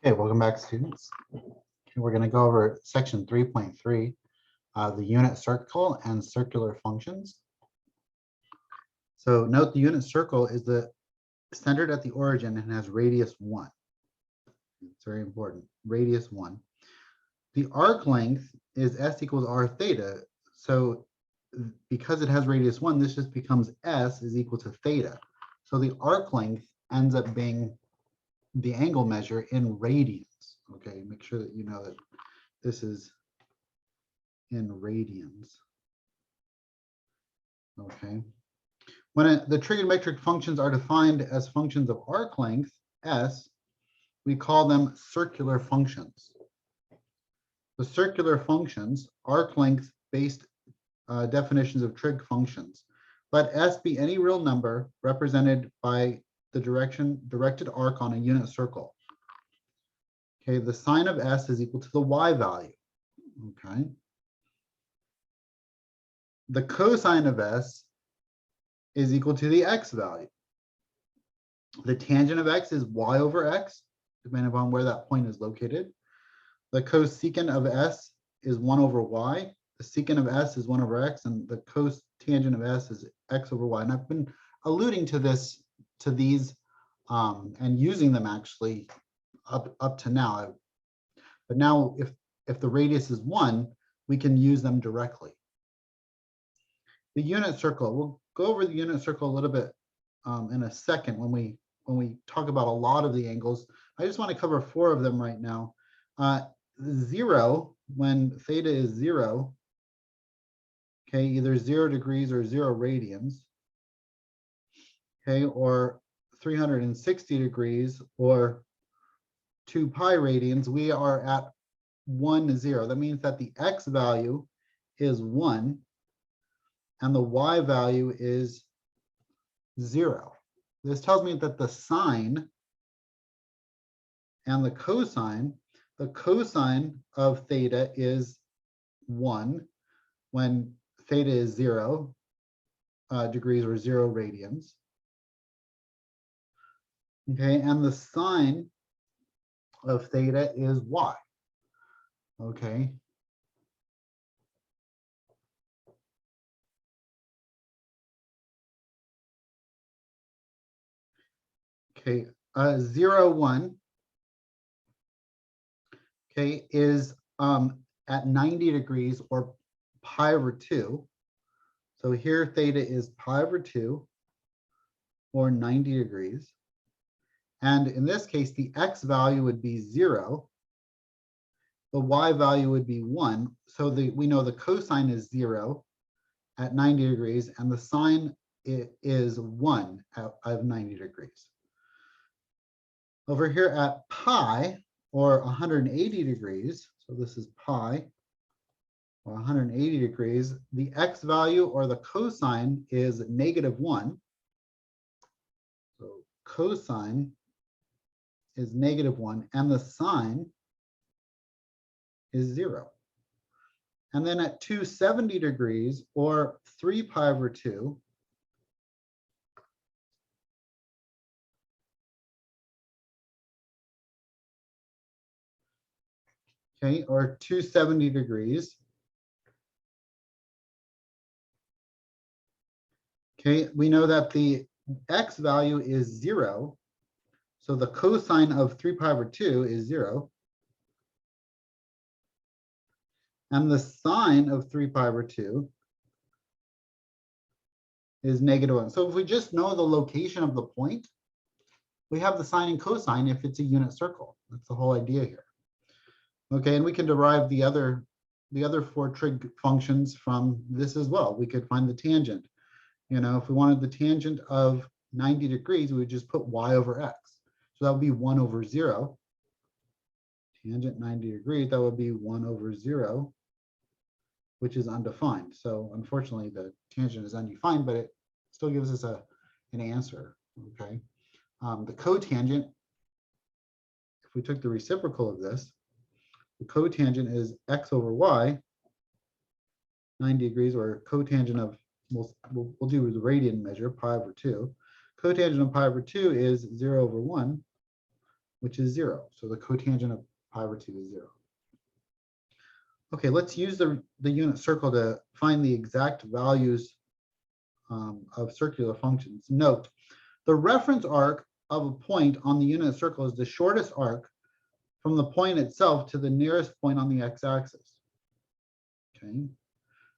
Okay, welcome back, students. We're going to go over section 3.3, the unit circle and circular functions. So note the unit circle is centered at the origin and has radius 1. It's very important, radius 1. The arc length is s equals r theta. So because it has radius 1, this just becomes s is equal to theta. So the arc length ends up being the angle measure in radians. Okay, make sure that you know that this is in radians. Okay. When the trigonometric functions are defined as functions of arc length, s, we call them circular functions. The circular functions, arc length based definitions of trig functions. Let s be any real number represented by the directed arc on a unit circle. Okay, the sine of s is equal to the y value. Okay. The cosine of s is equal to the x value. The tangent of x is y over x, depending upon where that point is located. The cosecant of s is 1 over y. The secant of s is 1 over x, and the cotangent of s is x over y. And I've been alluding to these and using them actually up to now. But now if the radius is 1, we can use them directly. The unit circle, we'll go over the unit circle a little bit in a second when we talk about a lot of the angles. I just want to cover 4 of them right now. 0, when theta is 0, okay, either 0 degrees or 0 radians, okay, or 360 degrees or 2 pi radians, we are at 1, 0. That means that the x value is 1 and the y value is 0. This tells me that the sine and the cosine of theta is 1 when theta is 0 degrees or 0 radians. Okay, and the sine of theta is y. Okay. Okay, 0, 1, okay, is at 90 degrees or pi over 2. So here theta is pi over 2 or 90 degrees. And in this case, the x value would be 0. The y value would be 1. So we know the cosine is 0 at 90 degrees, and the sine is 1 of 90 degrees. Over here at pi, or 180 degrees, so this is pi, or 180 degrees, the x value or the cosine is -1. So cosine is -1, and the sine is 0. And then at 270 degrees, or 3 pi over 2, okay, or 270 degrees, okay, we know that the x value is 0. So the cosine of 3 pi over 2 is 0. And the sine of 3 pi over 2 is -1. So if we just know the location of the point, we have the sine and cosine if it's a unit circle. That's the whole idea here. Okay, and we can derive the other 4 trig functions from this as well. We could find the tangent. You know, if we wanted the tangent of 90 degrees, we would just put y over x. So that would be 1 over 0. Tangent 90 degrees, that would be 1 over 0, which is undefined. So unfortunately, the tangent is undefined, but it still gives us an answer, okay? The cotangent, if we took the reciprocal of this, the cotangent is x over y, 90 degrees, or cotangent of, we'll do the radian measure, pi over 2. Cotangent of pi over 2 is 0 over 1. which is 0. So the cotangent of pi over 2 is 0. Okay, let's use the unit circle to find the exact values of circular functions. Note, the reference arc of a point on the unit circle is the shortest arc from the point itself to the nearest point on the x-axis. Okay,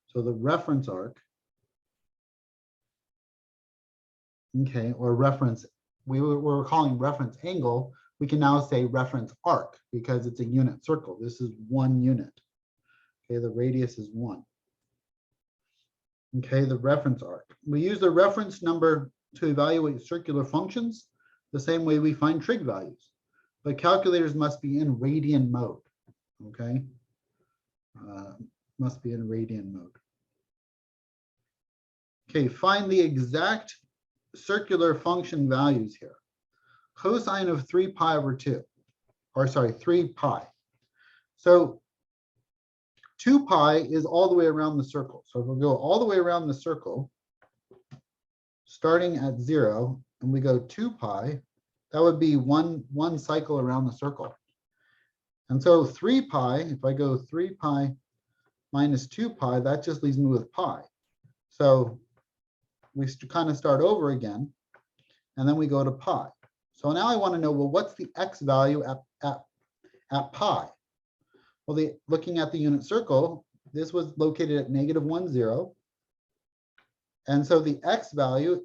so the reference arc, okay, or reference, we're calling reference angle, we can now say reference arc because it's a unit circle. This is 1 unit. Okay, the radius is 1. Okay, the reference arc. We use the reference number to evaluate circular functions the same way we find trig values, but calculators must be in radian mode. Okay, must be in radian mode. Okay, find the exact circular function values here. Cosine of 3 pi over 2, or sorry, 3 pi. So 2 pi is all the way around the circle. So if we go all the way around the circle, starting at 0, and we go 2 pi, that would be one cycle around the circle. And so 3 pi, if I go 3 pi minus 2 pi, that just leaves me with pi. So we kind of start over again, and then we go to pi. So now I want to know, well, what's the x value at pi? Well, looking at the unit circle, this was located at -1, 0. And so the x value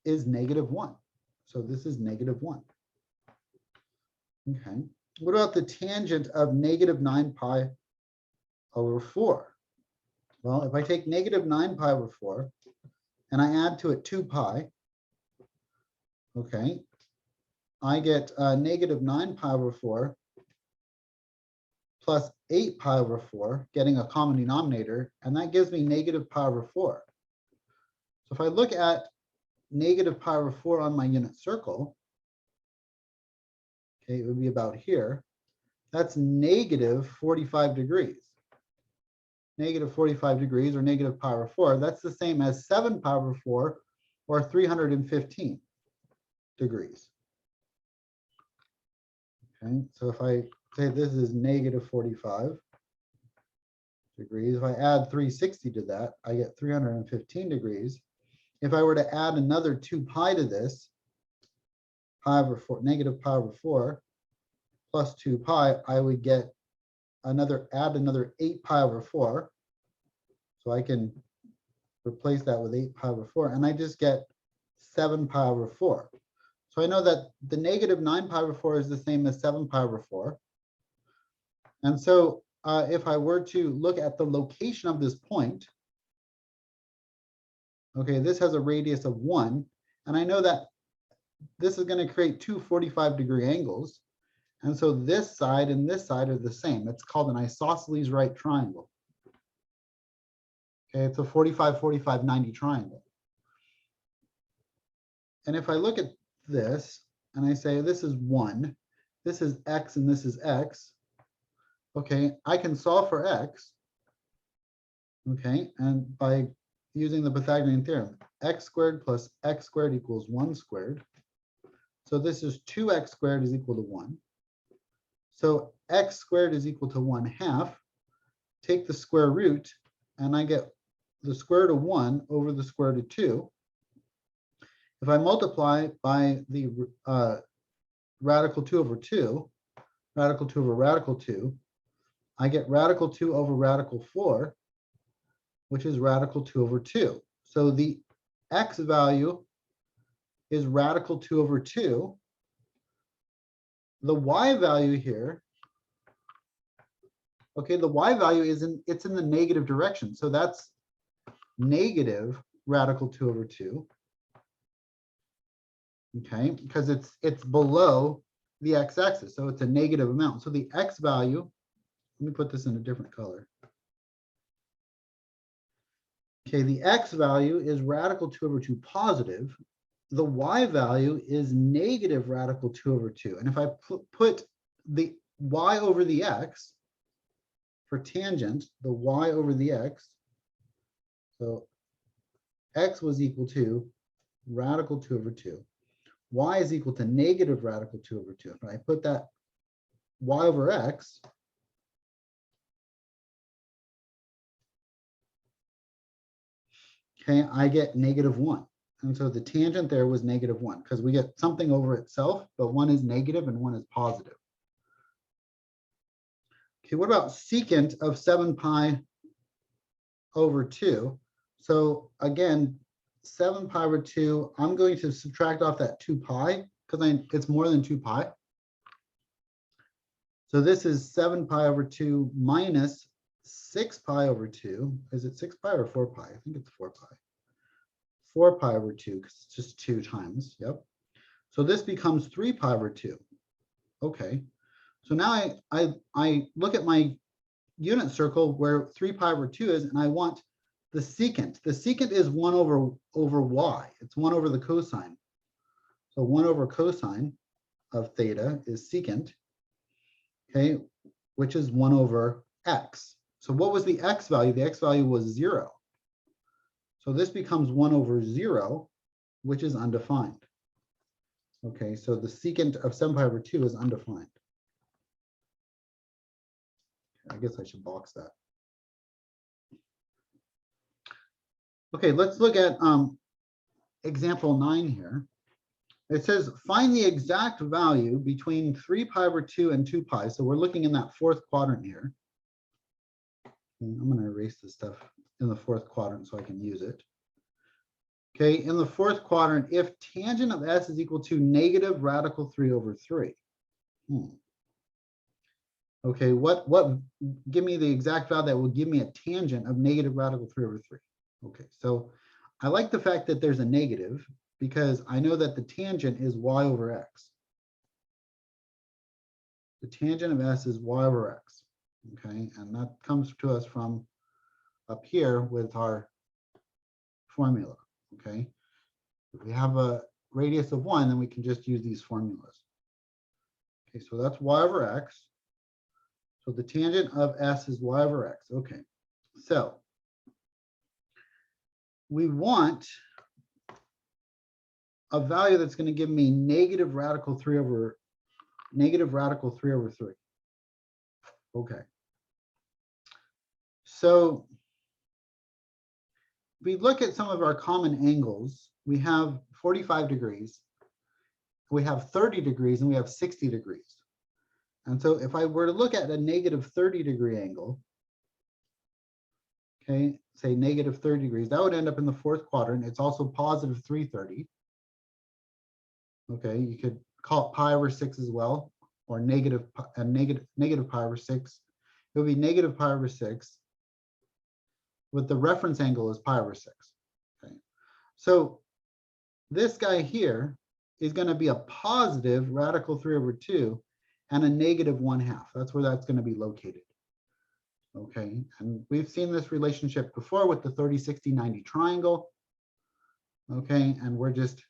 is -1. So this is -1. Okay. What about the tangent of -9 pi over 4? Well, if I take -9 pi over 4 and I add to it 2 pi, okay, I get -9 pi over 4 plus 8 pi over 4, getting a common denominator, and that gives me -pi over 4. So if I look at -pi over 4 on my unit circle, okay, it would be about here. That's -45 degrees. -45 degrees or -pi over 4, that's the same as 7 pi over 4 or 315 degrees. Okay, so if I say this is -45 degrees, if I add 360 to that, I get 315 degrees. If I were to add another 2 pi to this, pi over 4, -pi over 4 plus 2 pi, I would get add another 8 pi over 4. So I can replace that with 8 pi over 4, and I just get 7 pi over 4. So I know that the -9 pi over 4 is the same as 7 pi over 4. And so if I were to look at the location of this point, okay, this has a radius of 1, and I know that this is going to create two 45-degree angles. And so this side and this side are the same. It's called an isosceles right triangle. Okay, it's a 45, 45, 90 triangle. And if I look at this and I say this is 1, this is x, and this is x, okay, I can solve for x, okay, and by using the Pythagorean theorem, x squared plus x squared equals 1 squared. So this is 2x squared is equal to 1. So x squared is equal to 1/2. Take the square root, and I get the square root of 1 over the square root of 2. If I multiply by the radical 2 over 2, radical 2 over radical 2, I get radical 2 over radical 4, which is radical 2 over 2. So the x value is radical 2 over 2. The y value here, okay, the y value is it's in the negative direction. So that's negative radical 2 over 2. Okay, because it's below the x-axis, so it's a negative amount. So the x value, let me put this in a different color. Okay, the x value is radical 2 over 2 positive. The y value is negative radical 2 over 2. And if I put the y over the x for tangent, the y over the x, so x was equal to radical 2 over 2. y is equal to negative radical 2 over 2. If I put that y over x, okay, I get negative 1. And so the tangent there was negative 1 because we get something over itself, but one is negative and one is positive. Okay, what about secant of 7 pi over 2? So again, 7 pi over 2, I'm going to subtract off that 2 pi because it's more than 2 pi. So this is 7 pi over 2 minus 6 pi over 2. Is it 6 pi or 4 pi? I think it's 4 pi. 4 pi over 2 because it's just 2 times. Yep. So this becomes 3 pi over 2. Okay. So now I look at my unit circle where 3 pi over 2 is, and I want the secant. The secant is 1 over y. It's 1 over the cosine. So 1 over cosine of theta is secant, okay, which is 1 over x. So what was the x value? The x value was 0. So this becomes 1 over 0, which is undefined. Okay, so the secant of 7 pi over 2 is undefined. I guess I should box that. Okay, let's look at example 9 here. It says, find the exact value between 3 pi over 2 and 2 pi. So we're looking in that fourth quadrant here. And I'm going to erase this stuff in the fourth quadrant so I can use it. Okay, in the fourth quadrant, if tangent of s is equal to negative radical 3 over 3. Okay, give me the exact value that will give me a tangent of negative radical 3 over 3. Okay, so I like the fact that there's a negative because I know that the tangent is y over x. The tangent of s is y over x. Okay, and that comes to us from up here with our formula. Okay, if we have a radius of 1, then we can just use these formulas. Okay, so that's y over x. So the tangent of s is y over x. Okay, so we want a value that's going to give me negative radical 3 over 3. Okay. So if we look at some of our common angles, we have 45 degrees, we have 30 degrees, and we have 60 degrees. And so if I were to look at a negative 30-degree angle, okay, say negative 30 degrees, that would end up in the fourth quadrant. It's also positive 330. Okay, you could call it pi over 6 as well, or negative pi over 6. It would be negative pi over 6, with the reference angle is pi over 6. Okay, so this guy here is going to be a positive radical 3 over 2 and a negative 1/2. That's where that's going to be located. Okay, and we've seen this relationship before with the 30, 60, 90 triangle. Okay, and we're just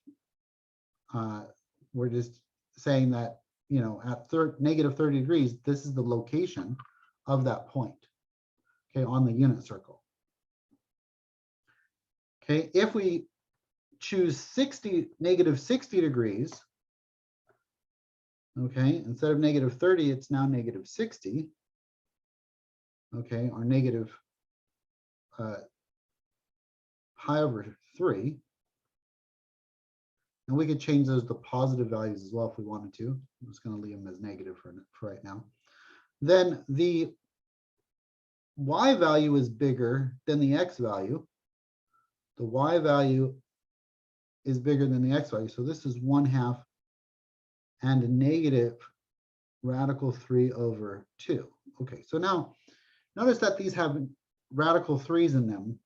saying that, you know, at negative 30 degrees, this is the location of that point, okay, on the unit circle. Okay, if we choose negative 60 degrees, okay, instead of negative 30, it's now negative 60, okay, or negative pi over 3. And we could change those to positive values as well if we wanted to. I'm just going to leave them as negative for right now. Then the y value is bigger than the x value. The y value is bigger than the x value. So this is 1/2 and a negative radical 3 over 2. Okay, so now notice that these have radical 3's in them.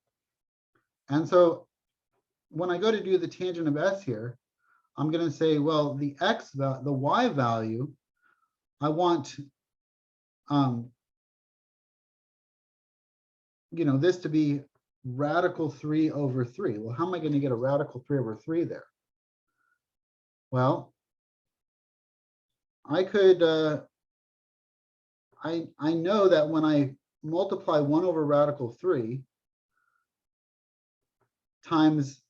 And so when I go to do the tangent of s here, I'm going to say, well, the y value, I want, you know, this to be radical 3 over 3. Well, how am I going to get a radical 3 over 3 there? Well, I could, I know that when I multiply 1 over radical 3 times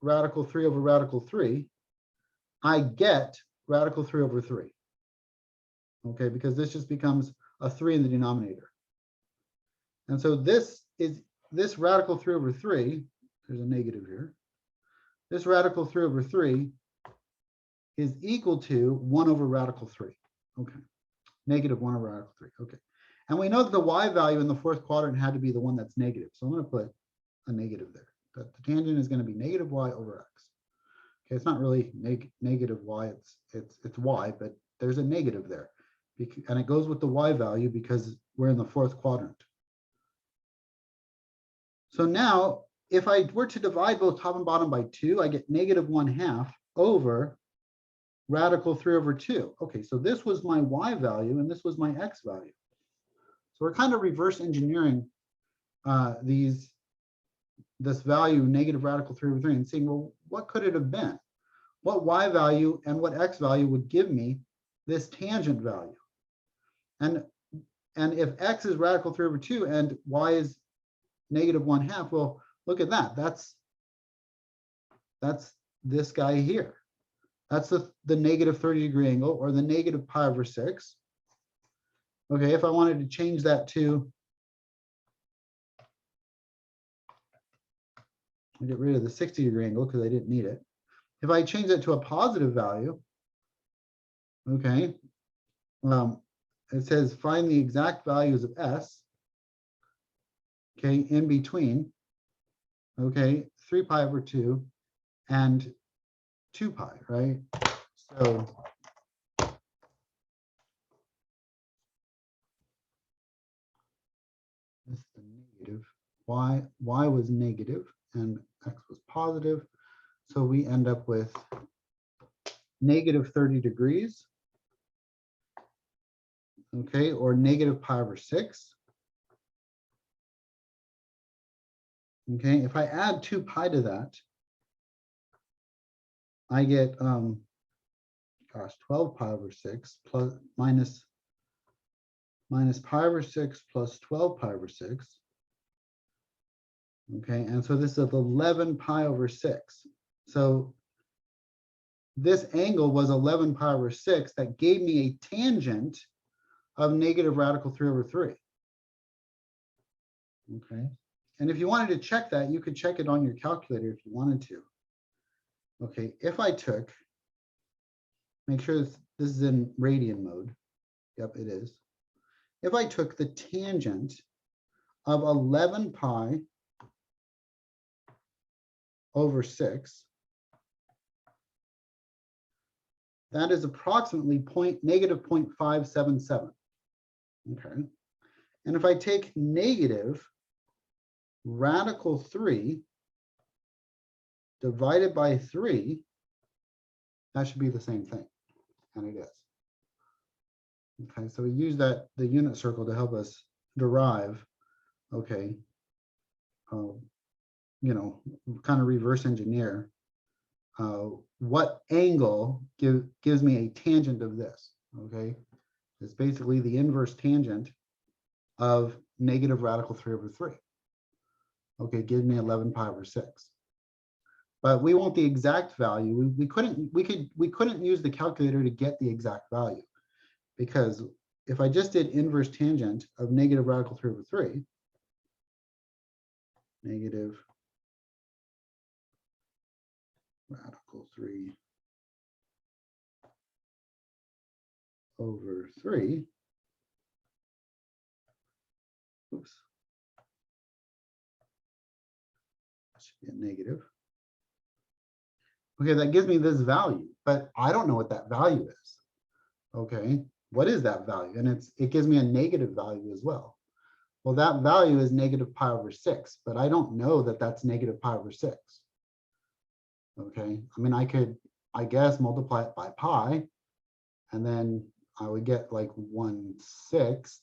radical 3 over radical 3, I get radical 3 over 3. Okay, because this just becomes a 3 in the denominator. And so this radical 3 over 3, there's a negative here. This radical 3 over 3 is equal to 1 over radical 3. Okay, negative 1 over radical 3. Okay, and we know that the y value in the fourth quadrant had to be the one that's negative. So I'm going to put a negative there. But the tangent is going to be negative y over x. Okay, it's not really negative y, it's y, but there's a negative there. And it goes with the y value because we're in the fourth quadrant. So now, if I were to divide both top and bottom by 2, I get negative 1/2 over radical 3 over 2. Okay, so this was my y value and this was my x value. So we're kind of reverse engineering this value, negative radical 3 over 3, and seeing, well, what could it have been? What y value and what x value would give me this tangent value? And if x is radical 3 over 2 and y is negative 1/2, well, look at that. That's this guy here. That's the negative 30-degree angle, or the negative pi over 6. Okay, if I wanted to change that to, I'll get rid of the 60-degree angle because I didn't need it. If I change it to a positive value, okay, it says find the exact values of s, okay, in between, okay, 3 pi over 2 and 2 pi, right? So this is the negative. Y was negative and x was positive. So we end up with negative 30 degrees, okay, or negative pi over 6. Okay, if I add 2 pi to that, I get 12 pi over 6 plus minus pi over 6 plus 12 pi over 6. Okay, and so this is 11 pi over 6. So this angle was 11 pi over 6 that gave me a tangent of negative radical 3 over 3. Okay, and if you wanted to check that, you could check it on your calculator if you wanted to. Okay, if I took, make sure this is in radian mode. Yep, it is. If I took the tangent of 11 pi over 6, that is approximately negative 0.577. Okay, and if I take negative radical 3 divided by 3, that should be the same thing, and it is. Okay, so we use the unit circle to help us derive, okay, you know, kind of reverse engineer what angle gives me a tangent of this, okay? It's basically the inverse tangent of negative radical 3 over 3. Okay, give me 11 pi over 6. But we want the exact value. We couldn't use the calculator to get the exact value, because if I just did inverse tangent of negative radical 3 over 3, negative radical 3 over 3, oops, that should be a negative. Okay, that gives me this value, but I don't know what that value is. Okay, what is that value? And it gives me a negative value as well. Well, that value is negative pi over 6, but I don't know that that's negative pi over 6. Okay, I mean, I could, I guess, multiply it by pi, and then I would get like 1/6,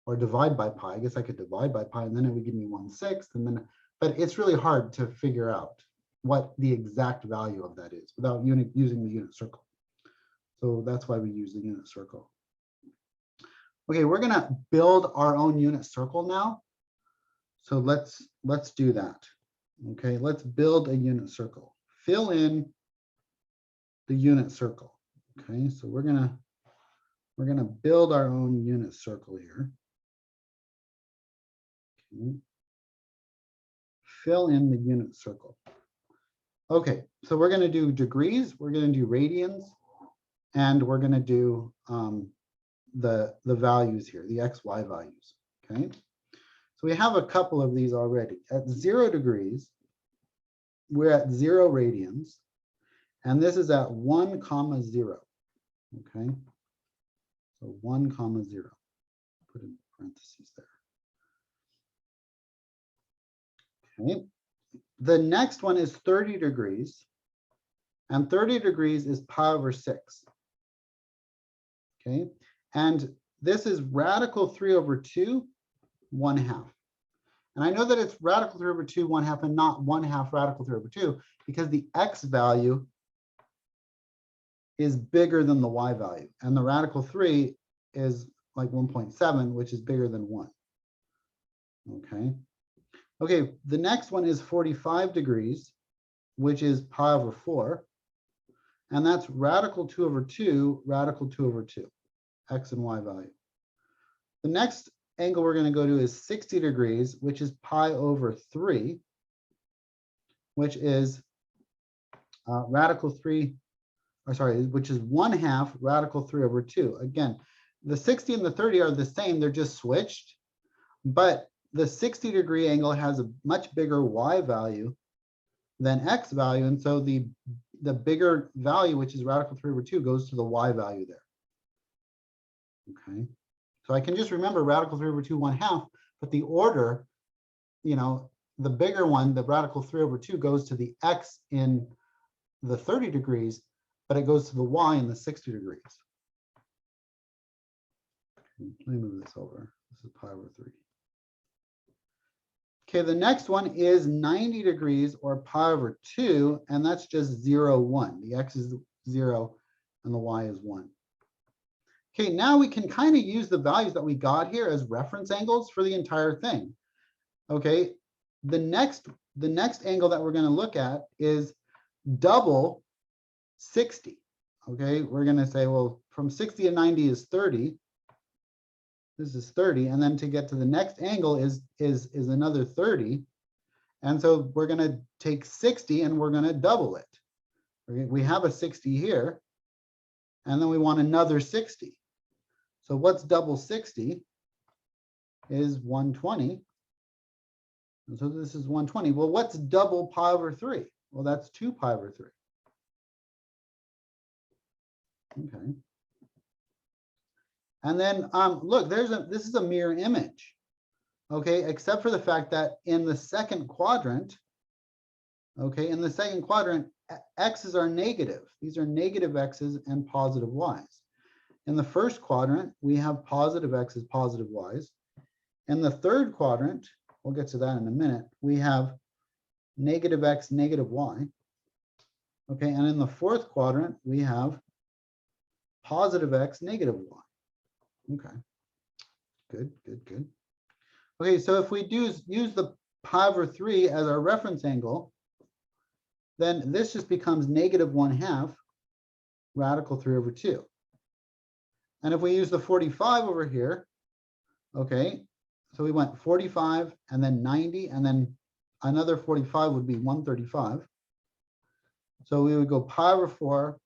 or divide by pi. I guess I could divide by pi, and then it would give me 1/6, and then, but it's really hard to figure out what the exact value of that is without using the unit circle. So that's why we use the unit circle. Okay, we're gonna build our own unit circle now. So let's do that. Okay, let's build a unit circle. Fill in the unit circle. Okay, so we're gonna build our own unit circle here. Okay. Fill in the unit circle. Okay, so we're gonna do degrees, we're gonna do radians, and we're gonna do the values here, the XY values. Okay, so we have a couple of these already. At 0 degrees, we're at 0 radians, and this is at 1, 0. Okay, so 1, 0. Put in parentheses there. Okay, the next one is 30 degrees, and 30 degrees is pi over 6. Okay, and this is radical 3 over 2, 1/2. And I know that it's radical 3 over 2, 1/2, and not 1/2 radical 3 over 2, because the x value is bigger than the y value. And the radical 3 is like 1.7, which is bigger than 1. Okay. Okay, the next one is 45 degrees, which is pi over 4. And that's radical 2 over 2, radical 2 over 2, x and y value. The next angle we're going to go to is 60 degrees, which is pi over 3, which is radical 3, or sorry, which is 1/2 radical 3 over 2. Again, the 60 and the 30 are the same, they're just switched, but the 60-degree angle has a much bigger y value than x value, and so the bigger value, which is radical 3 over 2, goes to the y value there. Okay, so I can just remember radical 3 over 2, 1/2, but the order, you know, the bigger one, the radical 3 over 2, goes to the x in the 30 degrees, but it goes to the y in the 60 degrees. Let me move this over. This is pi over 3. Okay, the next one is 90 degrees, or pi over 2, and that's just 0, 1. The x is 0 and the y is 1. Okay, now we can kind of use the values that we got here as reference angles for the entire thing. Okay, the next angle that we're going to look at is double 60. Okay, we're going to say, well, from 60 to 90 is 30. This is 30, and then to get to the next angle is another 30. And so we're going to take 60 and we're going to double it. Okay, we have a 60 here, and then we want another 60. So what's double 60 is 120. And so this is 120. Well, what's double pi over 3? Well, that's 2 pi over 3. Okay. And then look, this is a mirror image. Okay, except for the fact that in the second quadrant, okay, in the second quadrant, x's are negative. These are negative x's and positive y's. In the first quadrant, we have positive x's, positive y's. In the third quadrant, we'll get to that in a minute, we have negative x, negative y. Okay, and in the fourth quadrant, we have positive x, negative y. Okay, good, good, good. Okay, so if we use the pi over 3 as our reference angle, then this just becomes negative 1/2 radical 3 over 2. And if we use the 45 over here, okay, so we went 45 and then 90, and then another 45 would be 135. So we would go pi over 4,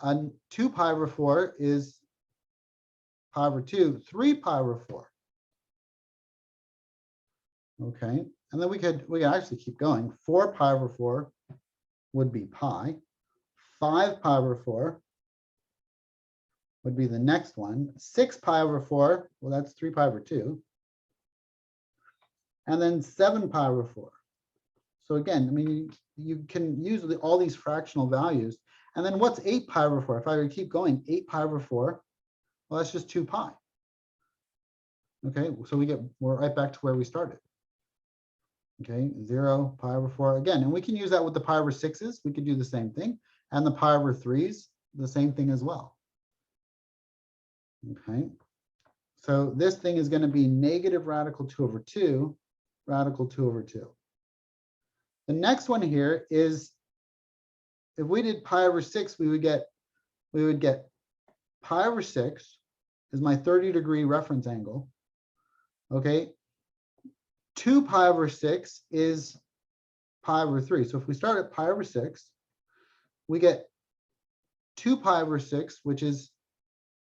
and 2 pi over 4 is pi over 2, 3 pi over 4. Okay, and then we could actually keep going. 4 pi over 4 would be pi. 5 pi over 4 would be the next one. 6 pi over 4, well, that's 3 pi over 2. And then 7 pi over 4. So again, I mean, you can use all these fractional values. And then what's 8 pi over 4? If I were to keep going, 8 pi over 4, well, that's just 2 pi. Okay, so we're right back to where we started. Okay, 0 pi over 4 again, and we can use that with the pi over 6s. We could do the same thing, and the pi over 3s, the same thing as well. Okay, so this thing is going to be negative radical 2 over 2, radical 2 over 2. The next one here is if we did pi over 6, we would get pi over 6 is my 30-degree reference angle. Okay. 2 pi over 6 is pi over 3. So if we start at pi over 6, we get 2 pi over 6, which is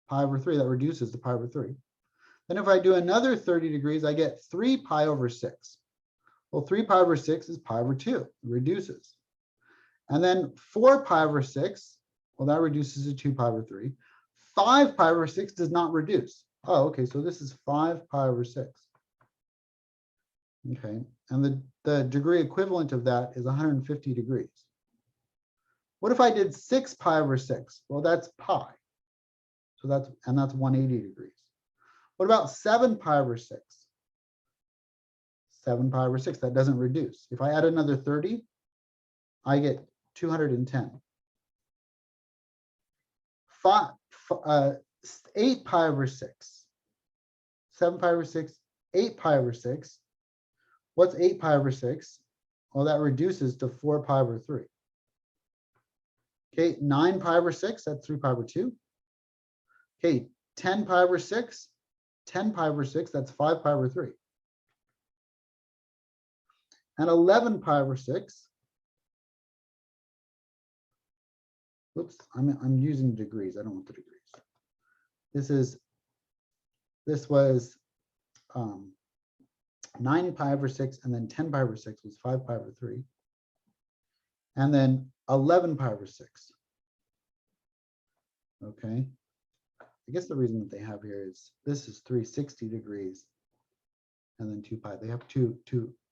pi over 3. That reduces to pi over 3. Then if I do another 30 degrees, I get 3 pi over 6. Well, 3 pi over 6 is pi over 2. It reduces. And then 4 pi over 6, well, that reduces to 2 pi over 3. 5 pi over 6 does not reduce. Oh, okay, so this is 5 pi over 6. Okay, and the degree equivalent of that is 150 degrees. What if I did 6 pi over 6? Well, that's pi. So that's 180 degrees. What about 7 pi over 6? 7 pi over 6, that doesn't reduce. If I add another 30, I get 210. 8 pi over 6. 7 pi over 6, 8 pi over 6. What's 8 pi over 6? Well, that reduces to 4 pi over 3. Okay, 9 pi over 6, that's 3 pi over 2. Okay, 10 pi over 6, 10 pi over 6, that's 5 pi over 3. And 11 pi over 6. Whoops, I'm using degrees. I don't want the degrees. This was 9 pi over 6, and then 10 pi over 6 was 5 pi over 3. And then 11 pi over 6. Okay. I guess the reason that they have here is this is 360 degrees and then 2 pi. They have two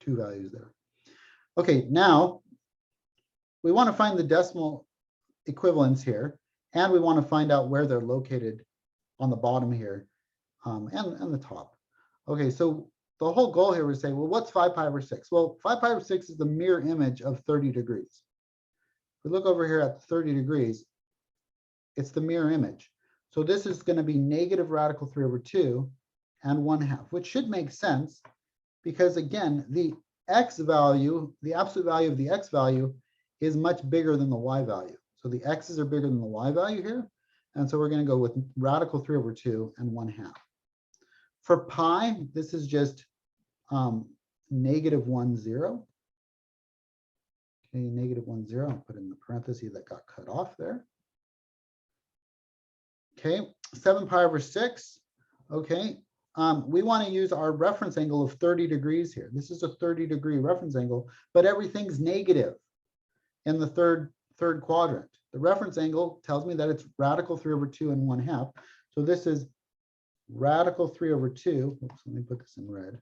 values there. Okay, now we want to find the decimal equivalents here, and we want to find out where they're located on the bottom here and the top. Okay, so the whole goal here was say, well, what's 5 pi over 6? Well, 5 pi over 6 is the mirror image of 30 degrees. If we look over here at 30 degrees, it's the mirror image. So this is going to be negative radical 3 over 2 and 1/2, which should make sense because, again, the x value, the absolute value of the x value is much bigger than the y value. So the x's are bigger than the y value here. And so we're going to go with radical 3 over 2 and 1/2. For pi, this is just negative 1, 0. Okay, negative 1, 0. I'll put in the parenthesis that got cut off there. Okay, 7 pi over 6. Okay, we want to use our reference angle of 30 degrees here. This is a 30-degree reference angle, but everything's negative in the third quadrant. The reference angle tells me that it's radical 3 over 2 and 1/2. So this is radical 3 over 2. Oops, let me put this in red.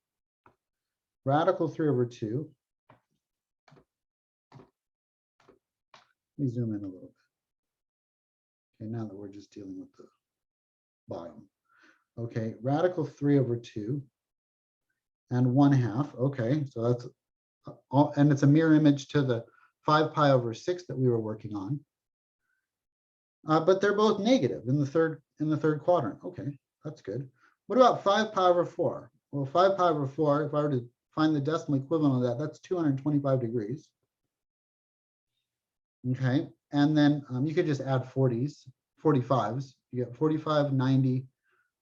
Radical 3 over 2. Let me zoom in a little bit. Okay, now that we're just dealing with the bottom. Okay, radical 3 over 2 and 1/2. Okay, so that's all, and it's a mirror image to the 5 pi over 6 that we were working on. But they're both negative in the third quadrant. Okay, that's good. What about 5 pi over 4? Well, 5 pi over 4, if I were to find the decimal equivalent of that, that's 225 degrees. Okay, and then you could just add 45s. You get 45, 90,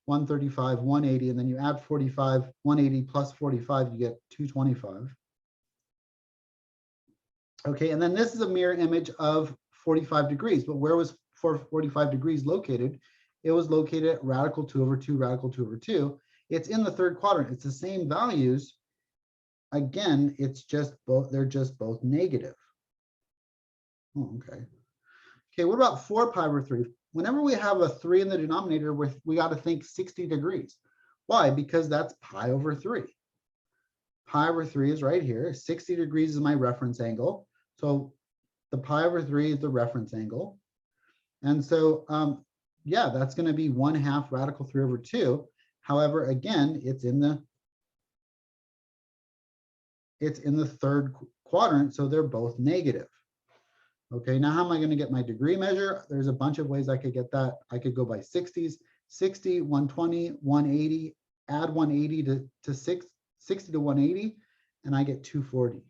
135, 180, and then you add 45, 180 plus 45, you get 225. Okay, and then this is a mirror image of 45 degrees, but where was 45 degrees located? It was located at radical 2 over 2, radical 2 over 2. It's in the third quadrant. It's the same values. Again, it's just both, they're just both negative. Oh, okay. Okay, what about 4 pi over 3? Whenever we have a 3 in the denominator, we got to think 60 degrees. Why? Because that's pi over 3. Pi over 3 is right here. 60 degrees is my reference angle. So the pi over 3 is the reference angle. And so, yeah, that's going to be 1/2 radical 3 over 2. However, again, it's in the third quadrant, so they're both negative. Okay, now how am I going to get my degree measure? There's a bunch of ways I could get that. I could go by 60s, 60, 120, 180, add 180 to 60 to 180, and I get 240.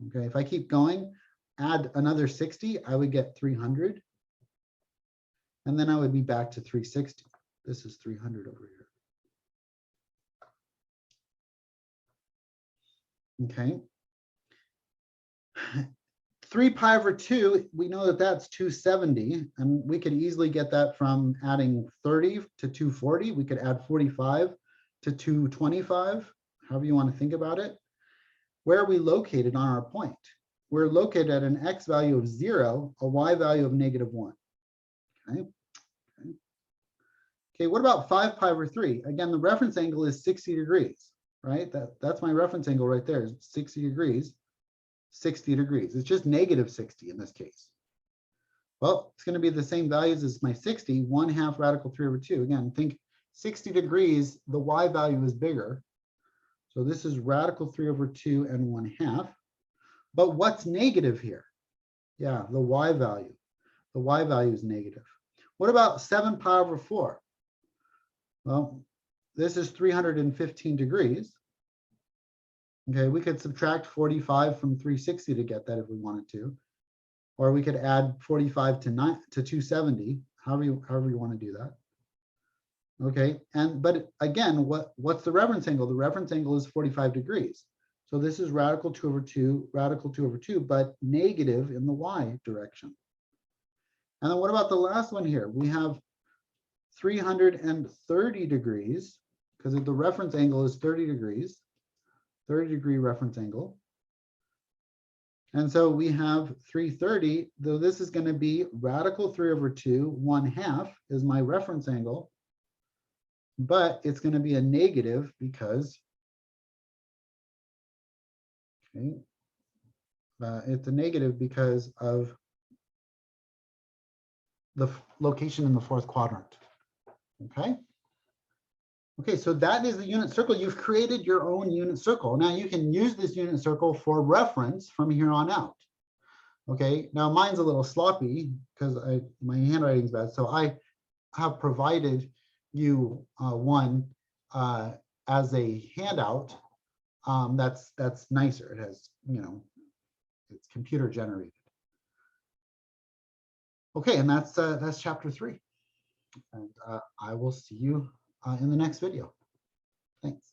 Okay, if I keep going, add another 60, I would get 300. And then I would be back to 360. This is 300 over here. Okay. 3 pi over 2, we know that that's 270, and we could easily get that from adding 30 to 240. We could add 45 to 225, however you want to think about it. Where are we located on our point? We're located at an x value of 0, a y value of -1. Okay. Okay, what about 5 pi over 3? Again, the reference angle is 60 degrees, right? That's my reference angle right there, 60 degrees. 60 degrees. It's just -60 in this case. Well, it's going to be the same values as my 60, 1/2 radical 3 over 2. Again, think 60 degrees, the y value is bigger. So this is radical 3 over 2 and 1/2. But what's negative here? Yeah, the y value. The y value is negative. What about 7 pi over 4? Well, this is 315 degrees. Okay, we could subtract 45 from 360 to get that if we wanted to. Or we could add 45 to 270, however you want to do that. Okay, but again, what's the reference angle? The reference angle is 45 degrees. So this is radical 2 over 2, radical 2 over 2, but negative in the y direction. And then what about the last one here? We have 330 degrees, because the reference angle is 30 degrees. 30-degree reference angle. And so we have 330, though this is going to be radical 3 over 2, 1/2 is my reference angle, but it's going to be a negative because it's a negative because of the location in the 4th quadrant. Okay. Okay, so that is the unit circle. You've created your own unit circle. Now you can use this unit circle for reference from here on out. Okay, now mine's a little sloppy because my handwriting's bad. So I have provided you one as a handout that's nicer. It has, it's computer generated. Okay, and that's chapter 3. And I will see you in the next video. Thanks.